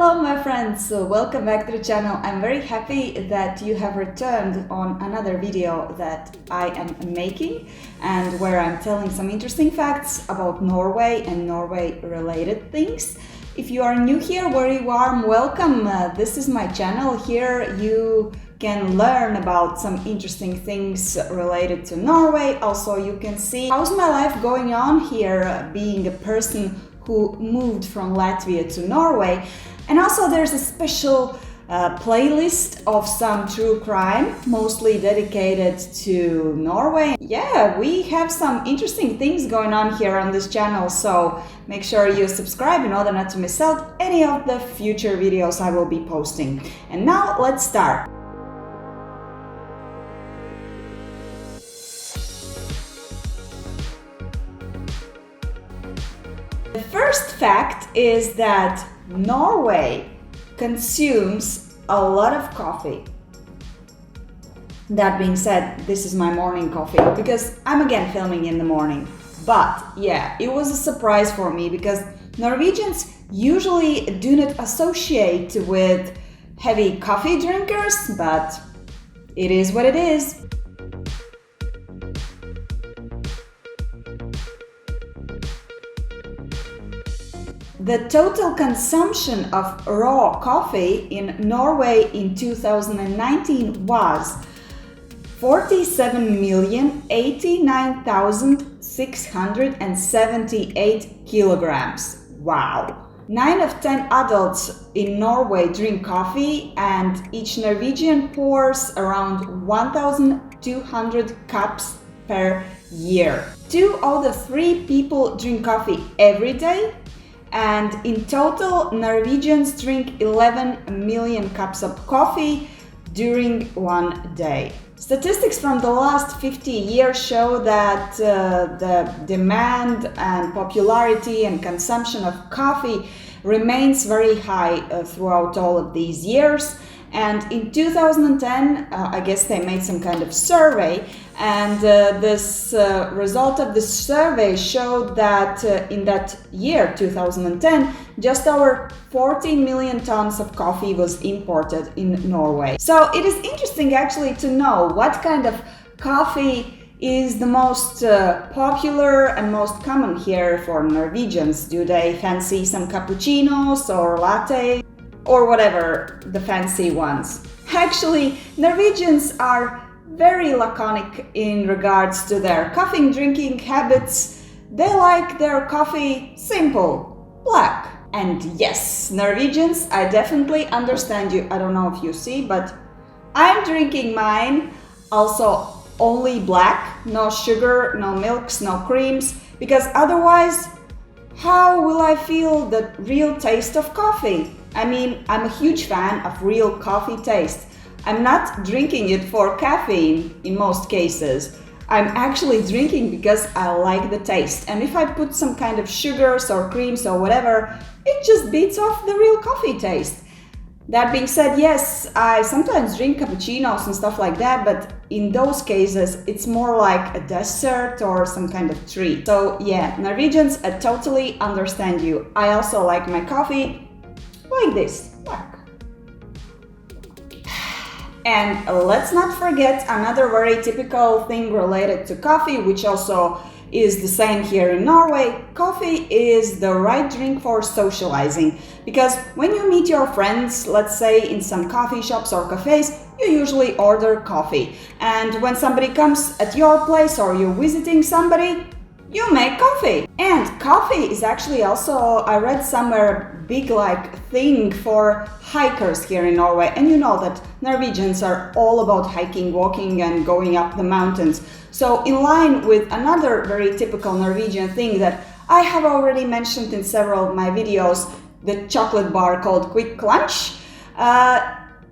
Hello my friends, welcome back to the channel. I'm very happy that you have returned on another video that I am making and where I'm telling some interesting facts about Norway and Norway related things. If you are new here, very warm welcome. This is my channel. Here you can learn about some interesting things related to Norway. Also you can see how's my life going on here, being a person who moved from Latvia to Norway. And also there's a special playlist of some true crime, mostly dedicated to Norway. Yeah, we have some interesting things going on here on this channel, so make sure you subscribe in order not to miss out any of the future videos I will be posting. And now let's start. The first fact is that Norway consumes a lot of coffee. That being said, this is my morning coffee because I'm again filming in the morning. But yeah, it was a surprise for me because Norwegians usually do not associate with heavy coffee drinkers, but it is what it is. The total consumption of raw coffee in Norway in 2019 was 47,089,678 kilograms. Wow! 9 of 10 adults in Norway drink coffee, and each Norwegian pours around 1,200 cups per year. 2 out of 3 people drink coffee every day. And in total, Norwegians drink 11 million cups of coffee during one day. Statistics from the last 50 years show that the demand and popularity and consumption of coffee remains very high throughout all of these years. And in 2010, I guess they made some kind of survey, and this result of the survey showed that in that year, 2010, just over 40 million tons of coffee was imported in Norway. So it is interesting actually to know what kind of coffee is the most popular and most common here for Norwegians. Do they fancy some cappuccinos or latte? Or whatever the fancy ones. Actually, Norwegians are very laconic in regards to their coffee drinking habits. They like their coffee simple, black. And yes, Norwegians, I definitely understand you. I don't know if you see, but I'm drinking mine also only black, no sugar, no milks, no creams, because otherwise, how will I feel the real taste of coffee? I mean, I'm a huge fan of real coffee taste. I'm not drinking it for caffeine in most cases. I'm actually drinking because I like the taste. And if I put some kind of sugars or creams or whatever, it just beats off the real coffee taste. That being said, yes, I sometimes drink cappuccinos and stuff like that, but in those cases, it's more like a dessert or some kind of treat. So yeah, Norwegians, I totally understand you. I also like my coffee like this, black. And let's not forget another very typical thing related to coffee, which also is the same here in Norway. Coffee is the right drink for socializing, because when you meet your friends, let's say in some coffee shops or cafes, you usually order coffee. And when somebody comes at your place or you're visiting somebody, you make coffee. And coffee is actually also, I read somewhere, big thing for hikers here in Norway. And you know that Norwegians are all about hiking, walking and going up the mountains. So in line with another very typical Norwegian thing that I have already mentioned in several of my videos, the chocolate bar called Quick Lunch,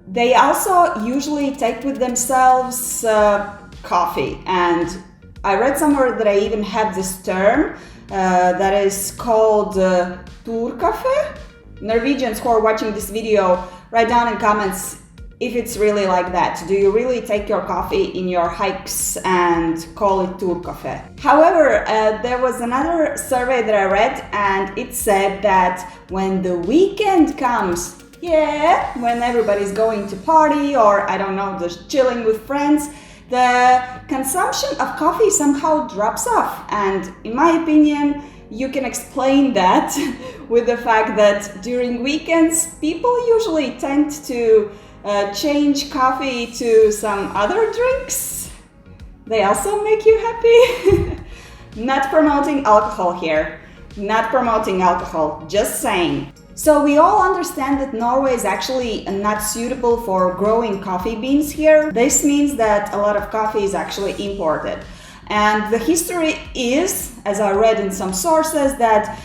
they also usually take with themselves coffee. And I read somewhere that I even have this term that is called Turkaffe. Norwegians who are watching this video, write down in comments if it's really like that. Do you really take your coffee in your hikes and call it tour cafe? However, there was another survey that I read, and it said that when the weekend comes, when everybody's going to party, or I don't know, just chilling with friends, the consumption of coffee somehow drops off. And in my opinion, you can explain that with the fact that during weekends, people usually tend to change coffee to some other drinks. They also make you happy. Not promoting alcohol here. Not promoting alcohol, just saying. So we all understand that Norway is actually not suitable for growing coffee beans here. This means that a lot of coffee is actually imported. And the history is, as I read in some sources, that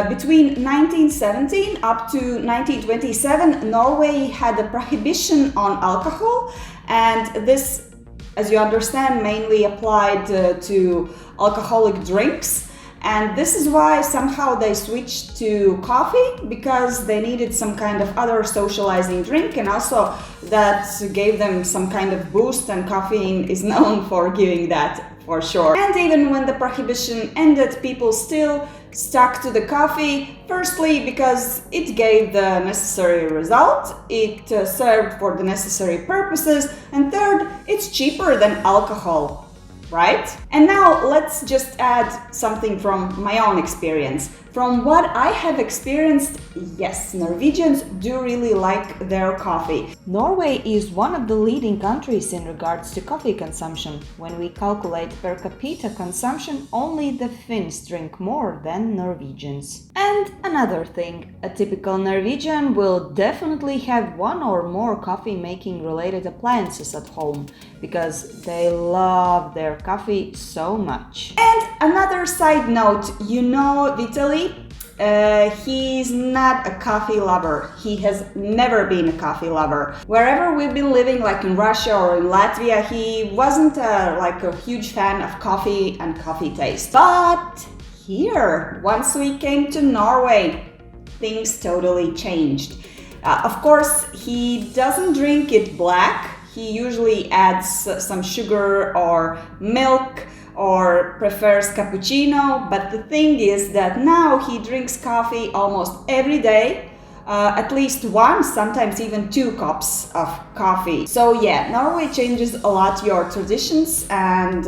between 1917 up to 1927, Norway had a prohibition on alcohol, and this, as you understand, mainly applied to alcoholic drinks. And this is why somehow they switched to coffee, because they needed some kind of other socializing drink, and also that gave them some kind of boost, and caffeine is known for giving that, for sure. And even when the prohibition ended, people still stuck to the coffee, firstly because it gave the necessary result, it served for the necessary purposes, and third, it's cheaper than alcohol. Right? And now let's just add something from my own experience. From what I have experienced, yes, Norwegians do really like their coffee. Norway is one of the leading countries in regards to coffee consumption. When we calculate per capita consumption, only the Finns drink more than Norwegians. And another thing, a typical Norwegian will definitely have one or more coffee making related appliances at home, because they love their coffee so much. And another side note, you know Vitaly? He's not a coffee lover. He has never been a coffee lover. Wherever we've been living, like in Russia or in Latvia, he wasn't like a huge fan of coffee and coffee taste. But here, once we came to Norway, things totally changed. Of course, he doesn't drink it black. He usually adds some sugar or milk, or prefers cappuccino, but the thing is that now he drinks coffee almost every day, at least one, sometimes even 2 cups of coffee. So yeah, Norway changes a lot your traditions and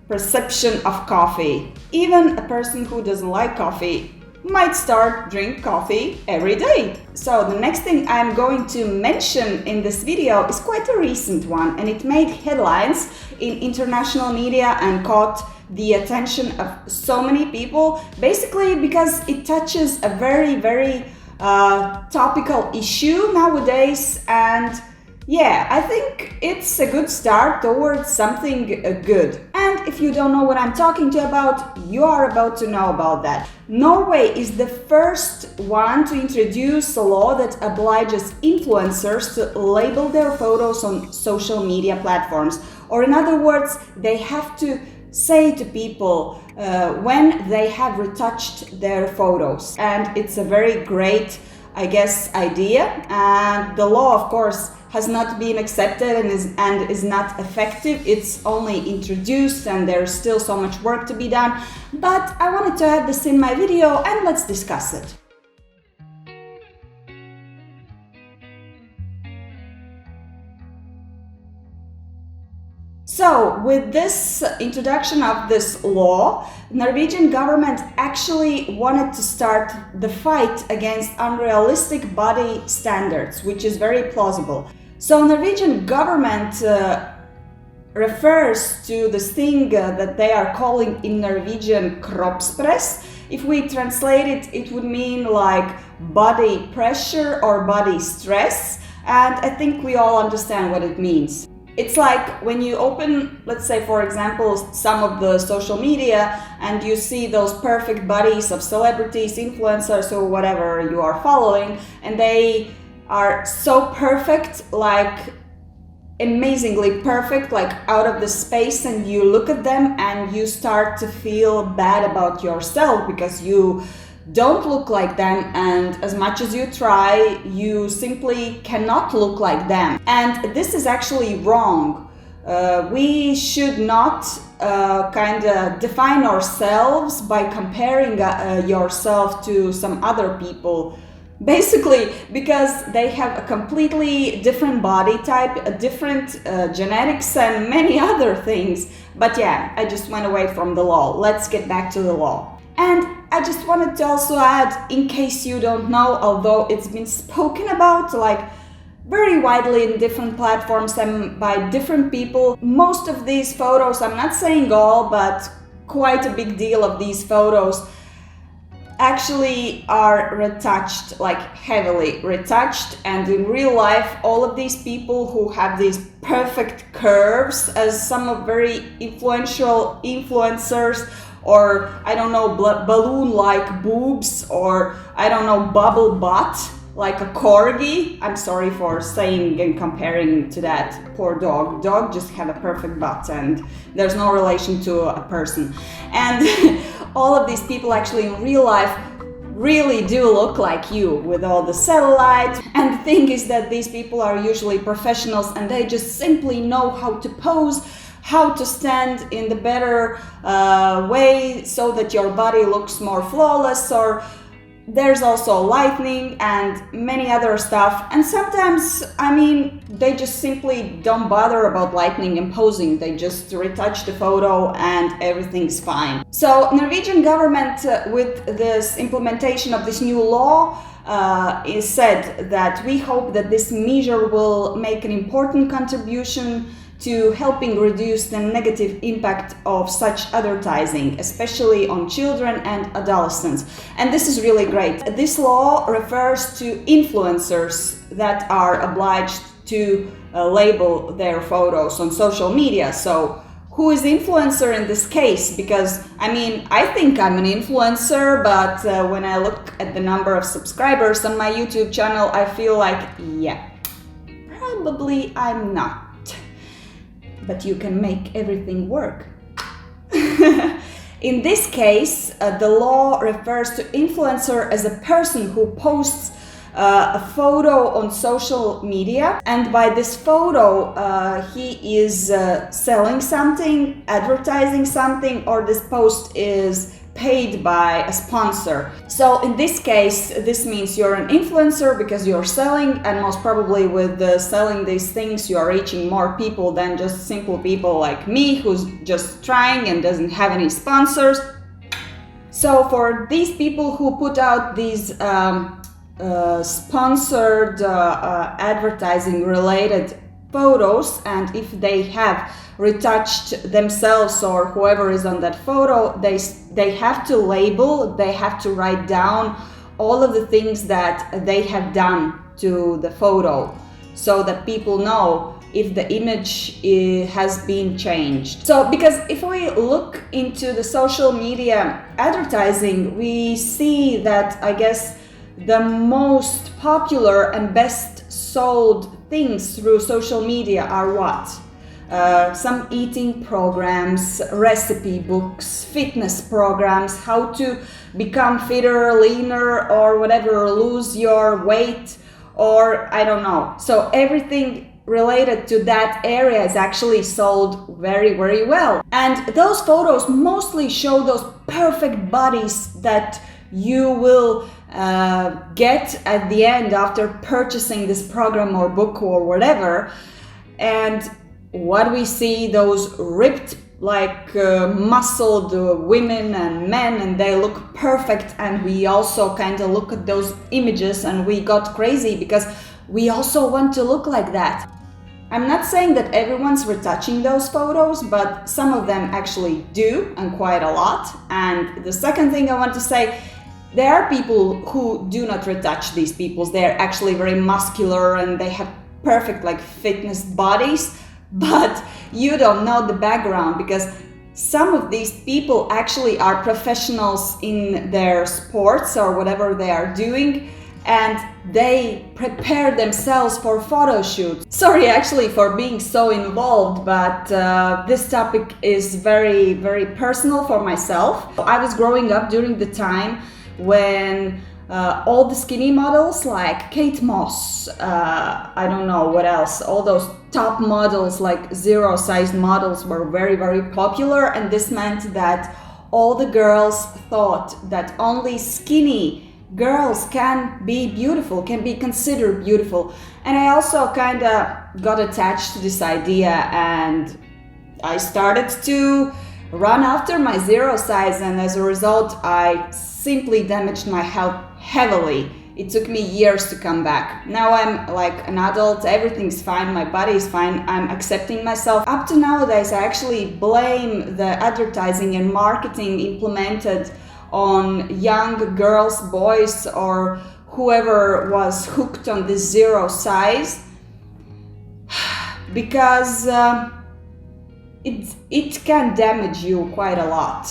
perception of coffee. Even a person who doesn't like coffee might start drink coffee every day. So the next thing I'm going to mention in this video is quite a recent one, and it made headlines in international media and caught the attention of so many people, basically because it touches a very topical issue nowadays. And yeah, I think it's a good start towards something good. And if you don't know what I'm talking to about, you are about to know about that. Norway is the first one to introduce a law that obliges influencers to label their photos on social media platforms. Or in other words, they have to say to people when they have retouched their photos. And it's a very great, I guess, idea. And the law, of course, has not been accepted and is not effective. It's only introduced, and there's still so much work to be done. But I wanted to add this in my video, and let's discuss it. So, with this introduction of this law, Norwegian government actually wanted to start the fight against unrealistic body standards, which is very plausible. So, Norwegian government refers to this thing that they are calling in Norwegian Kroppspress. If we translate it, it would mean like body pressure or body stress, and I think we all understand what it means. It's like when you open, let's say for example, some of the social media and you see those perfect bodies of celebrities, influencers, or whatever you are following, and they are so perfect, like amazingly perfect, like out of the space, and you look at them and you start to feel bad about yourself because you don't look like them, and as much as you try, you simply cannot look like them. And this is actually wrong. We should not kind of define ourselves by comparing yourself to some other people. Basically, because they have a completely different body type, a different genetics, and many other things. But yeah, I just went away from the law. Let's get back to the law. And I just wanted to also add, in case you don't know, although it's been spoken about like very widely in different platforms and by different people, most of these photos, I'm not saying all, but quite a big deal of these photos actually are retouched, like heavily retouched. And in real life, all of these people who have these perfect curves, as some of very influential influencers, or I don't know, balloon-like boobs, or I don't know, bubble butt, like a corgi. I'm sorry for saying and comparing to that poor dog. Dog just had a perfect butt and there's no relation to a person. And all of these people actually in real life really do look like you with all the cellulite. And the thing is that these people are usually professionals and they just simply know how to pose, how to stand in the better way so that your body looks more flawless, or there's also lighting and many other stuff. And sometimes, I mean, they just simply don't bother about lighting and posing. They just retouch the photo and everything's fine. So Norwegian government, with this implementation of this new law, is said that we hope that this measure will make an important contribution to helping reduce the negative impact of such advertising, especially on children and adolescents. And this is really great. This law refers to influencers that are obliged to label their photos on social media. So who is influencer in this case? Because I mean, I think I'm an influencer, but when I look at the number of subscribers on my YouTube channel, I feel like, yeah, probably I'm not. But you can make everything work. In this case, the law refers to influencer as a person who posts a photo on social media, and by this photo he is selling something, advertising something, or this post is paid by a sponsor. So in this case, this means you're an influencer because you're selling, and most probably with selling these things you are reaching more people than just simple people like me who's just trying and doesn't have any sponsors. So for these people who put out these sponsored advertising related photos, and if they have retouched themselves or whoever is on that photo, they have to label, they have to write down all of the things that they have done to the photo, so that people know if the image has been changed. So because if we look into the social media advertising, we see that I guess the most popular and best sold things through social media are what? Some eating programs, recipe books, fitness programs, how to become fitter, leaner, or whatever, lose your weight, or I don't know. So everything related to that area is actually sold very, very well. And those photos mostly show those perfect bodies that you will get at the end after purchasing this program or book or whatever. And what we see, those ripped, like muscled women and men, and they look perfect, and we also kind of look at those images and we got crazy because we also want to look like that. I'm not saying that everyone's retouching those photos, but some of them actually do, and quite a lot. And the second thing I want to say, there are people who do not retouch these people. They're actually very muscular and they have perfect like fitness bodies, but you don't know the background, because some of these people actually are professionals in their sports or whatever they are doing, and they prepare themselves for photo shoots. Sorry actually for being so involved, but this topic is very, very personal for myself. I was growing up during the time when all the skinny models like Kate Moss, I don't know what else, all those top models like zero-sized models were very, very popular, and this meant that all the girls thought that only skinny girls can be beautiful, can be considered beautiful. And I also kind of got attached to this idea, and I started to run after my zero size, and as a result I simply damaged my health heavily. It took me years to come back. Now I'm like an adult, everything's fine, my body is fine, I'm accepting myself. Up to nowadays I actually blame the advertising and marketing implemented on young girls, boys, or whoever was hooked on this zero size, because it can damage you quite a lot.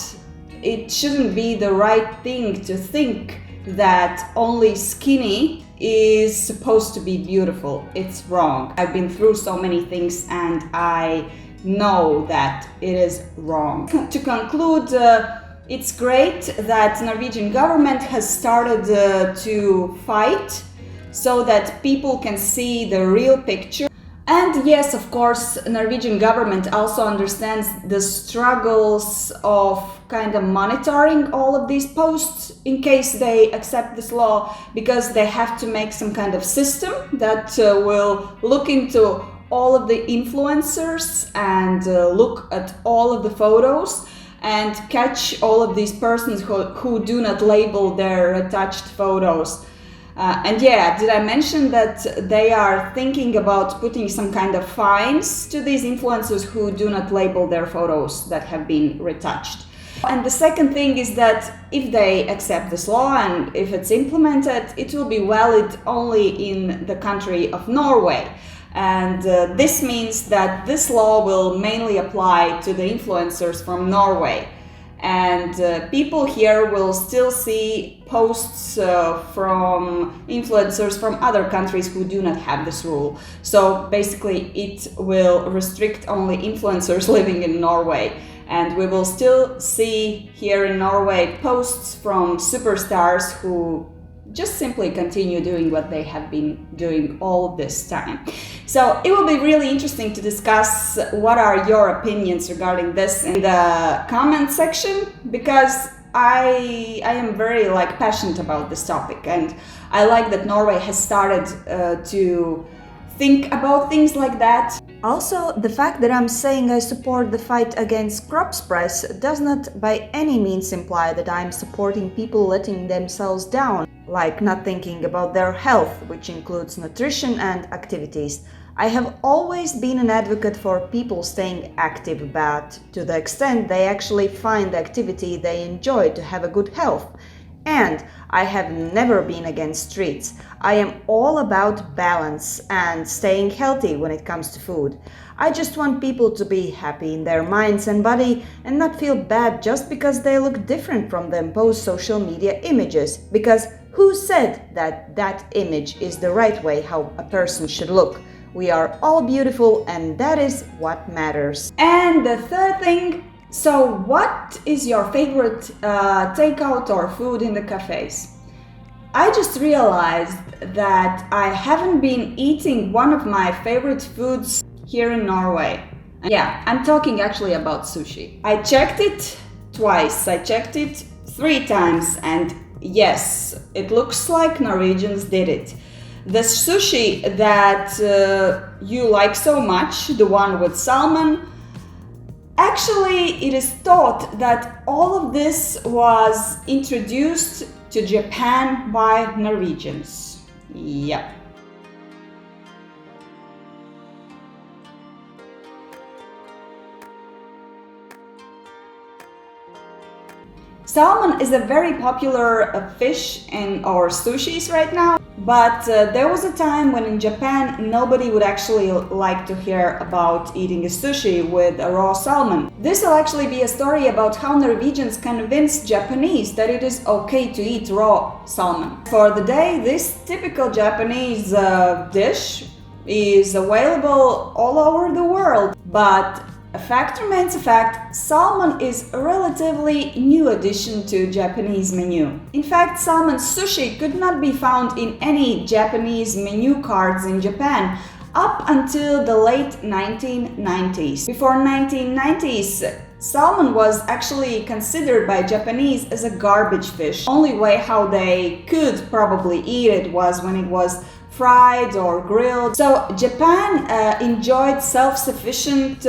It shouldn't be the right thing to think that only skinny is supposed to be beautiful. It's wrong. I've been through so many things and I know that it is wrong. To conclude, it's great that Norwegian government has started to fight so that people can see the real picture. And yes, of course, Norwegian government also understands the struggles of kind of monitoring all of these posts in case they accept this law, because they have to make some kind of system that will look into all of the influencers and look at all of the photos and catch all of these persons who do not label their attached photos. And yeah, did I mention that they are thinking about putting some kind of fines to these influencers who do not label their photos that have been retouched? And the second thing is that if they accept this law and if it's implemented, it will be valid only in the country of Norway. And this means that this law will mainly apply to the influencers from Norway. And people here will still see posts from influencers from other countries who do not have this rule. So basically it will restrict only influencers living in Norway. And we will still see here in Norway posts from superstars who just simply continue doing what they have been doing all this time. So it will be really interesting to discuss what are your opinions regarding this in the comment section, because I am very passionate about this topic, and I like that Norway has started to think about things like that. Also, the fact that I'm saying I support the fight against Kroppspress does not by any means imply that I'm supporting people letting themselves down, like not thinking about their health, which includes nutrition and activities. I have always been an advocate for people staying active, but to the extent they actually find the activity they enjoy to have a good health. And I have never been against treats. I am all about balance and staying healthy when it comes to food. I just want people to be happy in their minds and body and not feel bad just because they look different from the imposed social media images. Because who said that that image is the right way how a person should look? We are all beautiful, and that is what matters. And the third thing, so what is your favorite takeout or food in the cafes? I just realized that I haven't been eating one of my favorite foods here in Norway. Yeah, I'm talking actually about sushi. I checked it twice, I checked it 3 times, and yes, it looks like Norwegians did it. The sushi that you like so much, the one with salmon, actually it is thought that all of this was introduced to Japan by Norwegians. Yep. Salmon is a very popular fish in our sushis right now, but there was a time when in Japan nobody would actually like to hear about eating a sushi with a raw salmon. This will actually be a story about how Norwegians convinced Japanese that it is okay to eat raw salmon. For the day, this typical Japanese dish is available all over the world, but A fact remains a fact, salmon is a relatively new addition to Japanese menu. In fact, salmon sushi could not be found in any Japanese menu cards in Japan up until the late 1990s. Before 1990s, salmon was actually considered by Japanese as a garbage fish. Only way how they could probably eat it was when it was fried or grilled. So Japan enjoyed self-sufficient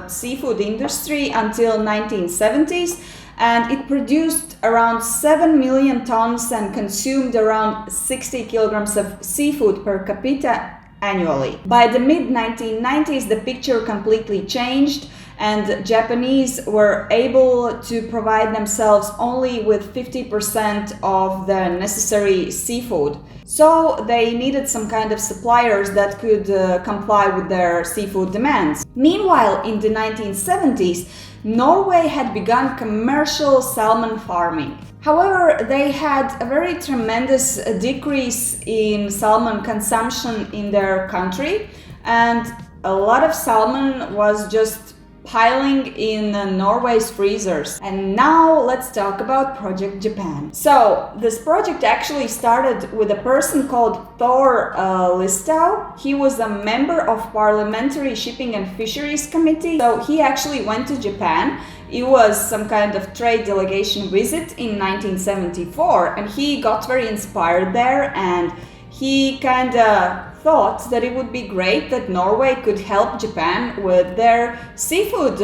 seafood industry until 1970s, and it produced around 7 million tons and consumed around 60 kilograms of seafood per capita annually. By the mid-1990s, the picture completely changed, and Japanese were able to provide themselves only with 50% of the necessary seafood. So they needed some kind of suppliers that could comply with their seafood demands. Meanwhile, in the 1970s, Norway had begun commercial salmon farming. However, they had a very tremendous decrease in salmon consumption in their country, and a lot of salmon was just piling in Norway's freezers. And now let's talk about Project Japan. So this project actually started with a person called Thor Listau. He was a member of Parliamentary Shipping and Fisheries Committee. So he actually went to Japan. It was some kind of trade delegation visit in 1974, and he got very inspired there, and he kind of thought that it would be great that Norway could help Japan with their seafood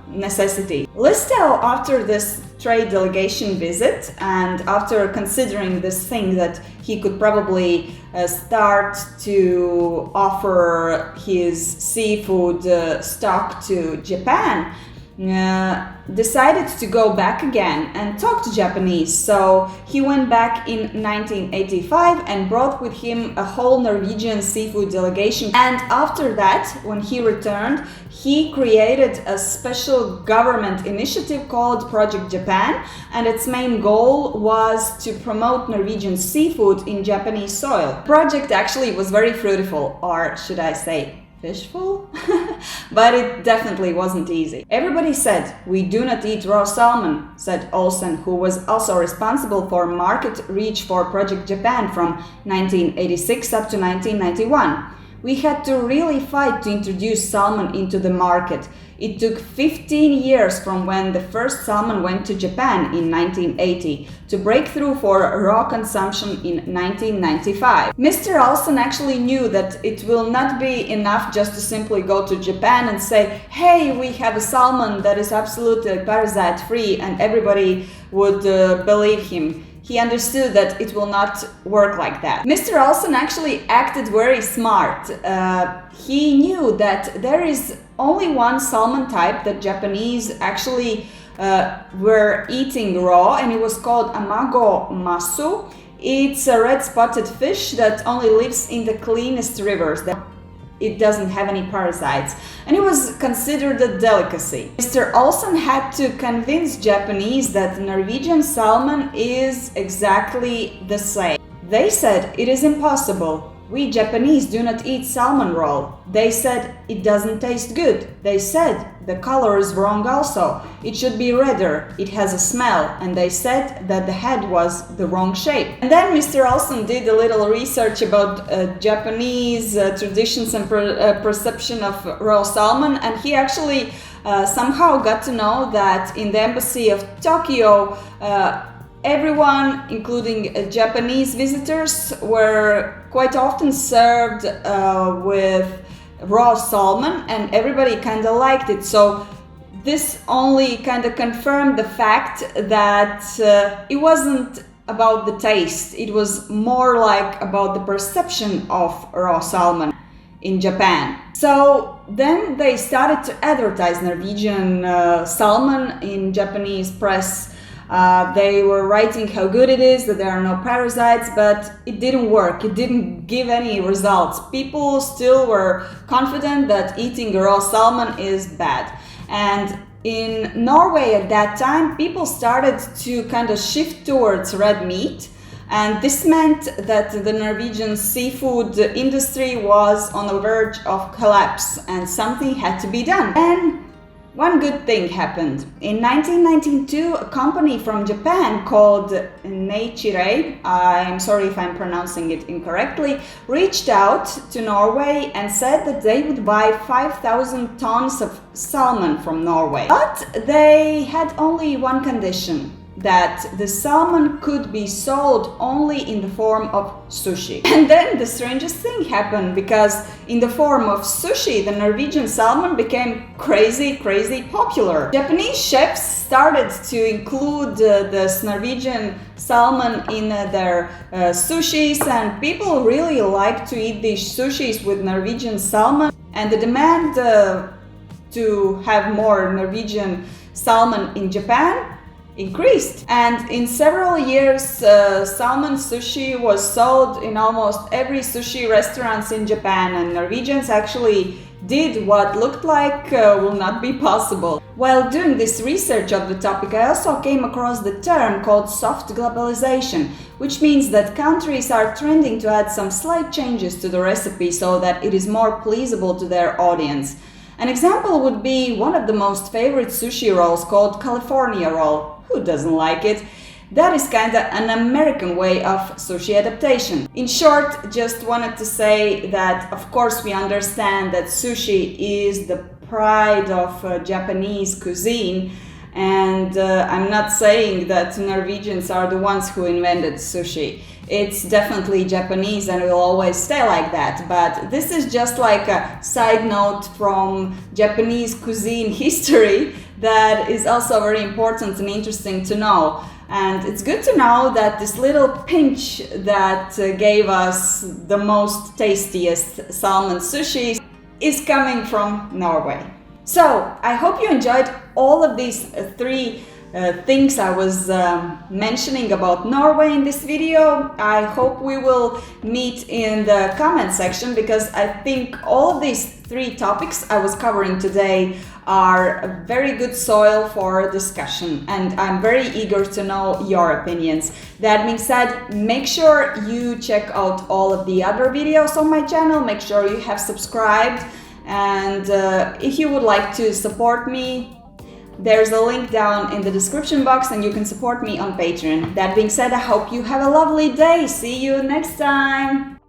necessity. Listau, after this trade delegation visit and after considering this thing that he could probably start to offer his seafood stock to Japan, decided to go back again and talk to Japanese. So he went back in 1985 and brought with him a whole Norwegian seafood delegation. And after that, when he returned, he created a special government initiative called Project Japan, and its main goal was to promote Norwegian seafood in Japanese soil. The project actually was very fruitful, or should I say fishful? But it definitely wasn't easy. Everybody said, "We do not eat raw salmon," said Olsen, who was also responsible for market reach for Project Japan from 1986 up to 1991. We had to really fight to introduce salmon into the market. It took 15 years from when the first salmon went to Japan in 1980 to break through for raw consumption in 1995. Mr. Olsen actually knew that it will not be enough just to simply go to Japan and say, "Hey, we have a salmon that is absolutely parasite-free," and everybody would believe him. He understood that it will not work like that. Mr. Olsen actually acted very smart. He knew that there is only one salmon type that Japanese actually were eating raw, and it was called amago masu. It's a red spotted fish that only lives in the cleanest rivers. It doesn't have any parasites, and it was considered a delicacy. Mr. Olsen had to convince Japanese that Norwegian salmon is exactly the same. They said it is impossible. We Japanese do not eat salmon raw. They said it doesn't taste good. They said the color is wrong also. It should be redder. It has a smell. And they said that the head was the wrong shape. And then Mr. Olsen did a little research about Japanese traditions and perception of raw salmon, and he actually somehow got to know that in the embassy of Tokyo, everyone, including Japanese visitors, were quite often served with raw salmon, and everybody kind of liked it. So this only kind of confirmed the fact that it wasn't about the taste, it was more like about the perception of raw salmon in Japan. So then they started to advertise Norwegian salmon in Japanese press. They were writing how good it is, that there are no parasites, but it didn't work. It didn't give any results. People still were confident that eating raw salmon is bad. And in Norway at that time, people started to kind of shift towards red meat. And this meant that the Norwegian seafood industry was on the verge of collapse, and something had to be done. And One good thing happened. In 1992, a company from Japan called Neichirei, I'm sorry if I'm pronouncing it incorrectly, reached out to Norway and said that they would buy 5,000 tons of salmon from Norway. But they had only one condition, that the salmon could be sold only in the form of sushi. And then the strangest thing happened, because in the form of sushi, the Norwegian salmon became crazy popular. Japanese chefs started to include this Norwegian salmon in their sushis, and people really like to eat these sushis with Norwegian salmon, and the demand to have more Norwegian salmon in Japan increased. And in several years, salmon sushi was sold in almost every sushi restaurants in Japan, and Norwegians actually did what looked like will not be possible. While doing this research of the topic, I also came across the term called soft globalization, which means that countries are trending to add some slight changes to the recipe so that it is more pleasable to their audience. An example would be one of the most favorite sushi rolls called California roll. Who doesn't like it? That is kinda an American way of sushi adaptation. In short, just wanted to say that of course we understand that sushi is the pride of Japanese cuisine, and I'm not saying that Norwegians are the ones who invented sushi. It's definitely Japanese and will always stay like that, but this is just like a side note from Japanese cuisine history that is also very important and interesting to know. And it's good to know that this little pinch that gave us the most tastiest salmon sushi is coming from Norway. So I hope you enjoyed all of these three things I was mentioning about Norway in this video. I hope we will meet in the comment section, because I think all of these three topics I was covering today are a very good soil for discussion, and I'm very eager to know your opinions. That being said, make sure you check out all of the other videos on my channel, make sure you have subscribed, and if you would like to support me, there's a link down in the description box and you can support me on Patreon. That being said, I hope you have a lovely day. See you next time!